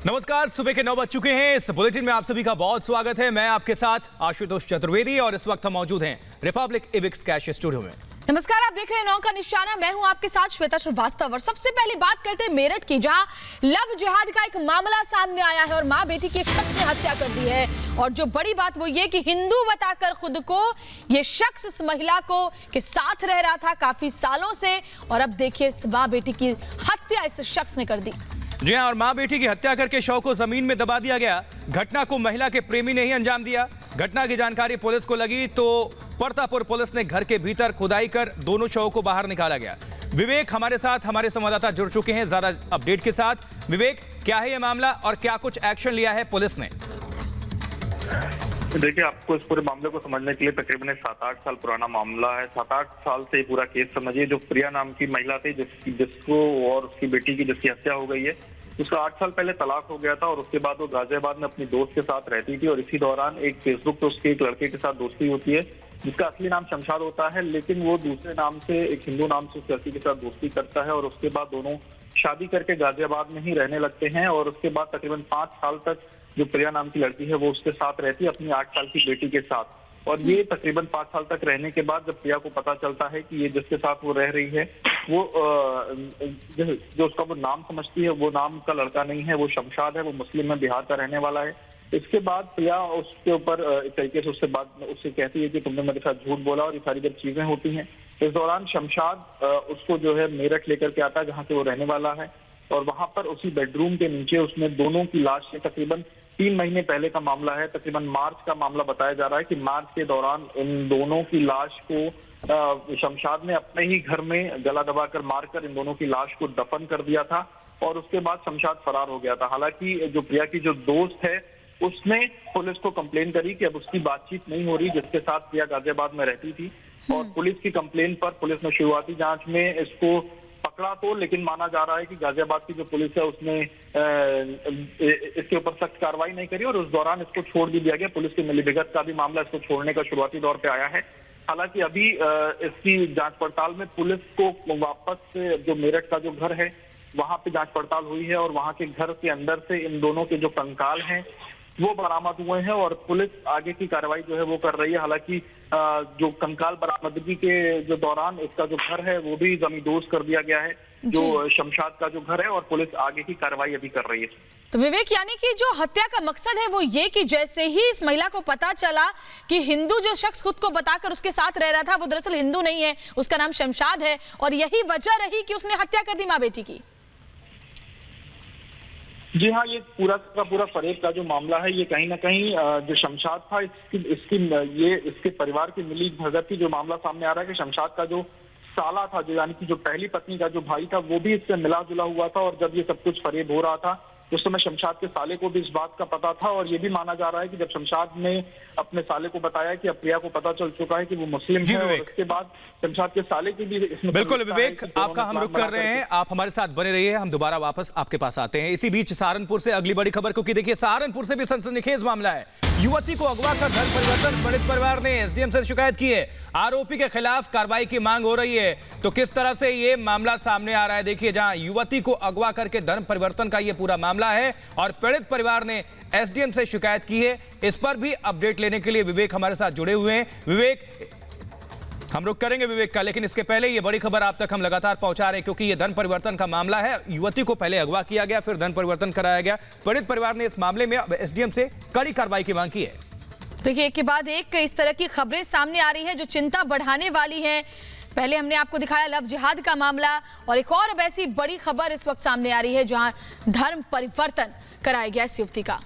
नमस्कार, सुबह के 9 बज चुके हैं। इस बुलेटिन में आप सभी का बहुत स्वागत है। मैं आपके साथ आशुतोष चतुर्वेदी और इस वक्त हम मौजूद हैं रिपब्लिक इविक्स कैश स्टूडियो में। नमस्कार, आप देख रहे हैं 9 का निशाना। मैं हूं आपके साथ श्वेता श्रीवास्तव। और सबसे पहले बात करते हैं मेरठ की, जहां लव जिहाद का एक मामला सामने आया है और मां बेटी की एक शख्स ने हत्या कर दी है। और जो बड़ी बात वो ये कि हिंदू बताकर खुद को ये शख्स इस महिला को के साथ रह रहा था काफी सालों से, और अब देखिए इस मां बेटी की हत्या इस शख्स ने कर दी। जी हां, और मां बेटी की हत्या करके शव को जमीन में दबा दिया गया। घटना को महिला के प्रेमी ने ही अंजाम दिया। घटना की जानकारी पुलिस को लगी तो परतापुर पुलिस ने घर के भीतर खुदाई कर दोनों शवों को बाहर निकाला गया। विवेक हमारे साथ, हमारे संवाददाता जुड़ चुके हैं ज्यादा अपडेट के साथ। विवेक, क्या है यह मामला और क्या कुछ एक्शन लिया है पुलिस ने? देखिए, आपको इस पूरे मामले को समझने के लिए तकरीबन 7-8 साल पुराना मामला है। 7-8 साल से पूरा केस समझिए। जो प्रिया नाम की महिला थी जिसको और उसकी बेटी की जिसकी हत्या हो गई है, उसका 8 साल पहले तलाक हो गया था और उसके बाद वो गाजियाबाद में अपनी दोस्त के साथ रहती थी। और इसी दौरान एक फेसबुक पे उसके एक लड़के के साथ दोस्ती होती है जिसका असली नाम शमशाद होता है, लेकिन वो दूसरे नाम से, एक हिंदू नाम से उस लड़की के साथ दोस्ती करता है। और उसके बाद दोनों शादी करके गाजियाबाद में ही रहने लगते हैं। और उसके बाद तकरीबन 5 साल तक जो प्रिया नाम की लड़की है वो उसके साथ रहती है अपनी 8 साल की बेटी के साथ। और ये तकरीबन 5 साल तक रहने के बाद जब प्रिया को पता चलता है कि ये जिसके साथ वो रह रही है वो जो उसका वो नाम समझती है वो नाम का लड़का नहीं है, वो शमशाद है, वो मुस्लिम है, बिहार का रहने वाला है। इसके बाद प्रिया उसके ऊपर एक तरीके से उससे कहती है कि तुमने मेरे साथ झूठ बोला, और ये सारी जब चीजें होती हैं इस दौरान शमशाद उसको जो है मेरठ लेकर के आता है जहाँ से वो रहने वाला है। और वहां पर उसी बेडरूम के नीचे उसने दोनों की लाश से, तकरीबन 3 महीने पहले का मामला है, तकरीबन मार्च का मामला बताया जा रहा है कि मार्च के दौरान इन दोनों की लाश को शमशाद ने अपने ही घर में गला दबाकर मारकर इन दोनों की लाश को दफन कर दिया था। और उसके बाद शमशाद फरार हो गया था। हालांकि जो प्रिया की जो दोस्त है उसने पुलिस को कंप्लेन करी कि अब उसकी बातचीत नहीं हो रही जिसके साथ प्रिया गाजियाबाद में रहती थी। और पुलिस की कंप्लेन पर पुलिस ने शुरुआती जांच में इसको पकड़ा तो, लेकिन माना जा रहा है कि गाजियाबाद की जो पुलिस है उसने इसके ऊपर सख्त कार्रवाई नहीं करी और उस दौरान इसको छोड़ भी दिया गया। पुलिस की मिलीभगत का भी मामला इसको छोड़ने का शुरुआती दौर पे आया है। हालांकि अभी इसकी जांच पड़ताल में पुलिस को वापस से जो मेरठ का जो घर है वहां पे जांच पड़ताल हुई है और वहां के घर के अंदर से इन दोनों के जो कंकाल हैं वो बरामद हुए हैं और पुलिस आगे की कार्रवाई जो है वो कर रही है। हालांकि जो कंकाल बरामदगी के जो दौरान इसका जो घर है वो भी जमींदोज कर दिया गया है, जो शमशाद का जो घर है, और पुलिस आगे की कार्रवाई अभी कर रही है। तो विवेक, यानी कि जो हत्या का मकसद है वो ये कि जैसे ही इस महिला को पता चला कि हिंदू जो शख्स खुद को बताकर उसके साथ रह रहा था वो दरअसल हिंदू नहीं है, उसका नाम शमशाद है, और यही वजह रही कि उसने हत्या कर दी माँ बेटी की। जी हाँ, ये पूरा फरेब का जो मामला है ये कहीं ना कहीं जो शमशाद था इसके परिवार की मिली भगत की जो मामला सामने आ रहा है कि शमशाद का जो साला था, जो यानी कि जो पहली पत्नी का जो भाई था, वो भी इससे मिला जुला हुआ था। और जब ये सब कुछ फरेब हो रहा था उस समय शमशाद के साले को भी इस बात का पता था। और ये भी माना जा रहा है कि जब शमशाद ने अपने साले को बताया कि अब प्रिया को पता चल चुका है कि वो मुस्लिम है, और उसके बाद शमशाद के साले की भी इसमें। बिल्कुल विवेक, आपका हम रुख कर रहे हैं, आप हमारे साथ बने रहिए, हम दोबारा वापस आपके पास आते हैं। इसी बीच सहारनपुर से अगली बड़ी खबर, क्योंकि देखिए सहारनपुर से भी सनसनीखेज मामला है। युवती को अगवा कर धर्म परिवर्तन, पीड़ित परिवार ने एसडीएम से शिकायत की है। आरोपी के खिलाफ कार्रवाई की मांग हो रही है। तो किस तरह से ये मामला सामने आ रहा है, देखिए, जहां युवती को अगवा करके धर्म परिवर्तन का ये पूरा मामला है और पीड़ित परिवार ने एसडीएम से शिकायत की है। इस पर भी अपडेट लेने के लिए विवेक हमारे साथ जुड़े हुए हैं। विवेक, हम रुक करेंगे विवेक का, लेकिन इसके पहले ये बड़ी खबर आप तक हम लगातार पहुंचा रहे हैं, क्योंकि ये धर्म परिवर्तन का मामला है। युवती को पहले अगवा किया गया, फिर धर्म परिवर्तन कराया गया। पीड़ित परिवार ने इस मामले में अब एसडीएम से कड़ी कार्रवाई की मांग की है। देखिए, एक के बाद एक इस तरह की खबरें सामने आ रही हैं जो चिंता बढ़ाने वाली हैं। पहले हमने आपको दिखाया लव जिहाद का मामला, और एक और अब ऐसी बड़ी खबर इस वक्त सामने आ रही है जहां धर्म परिवर्तन कराया गया इस युवती का।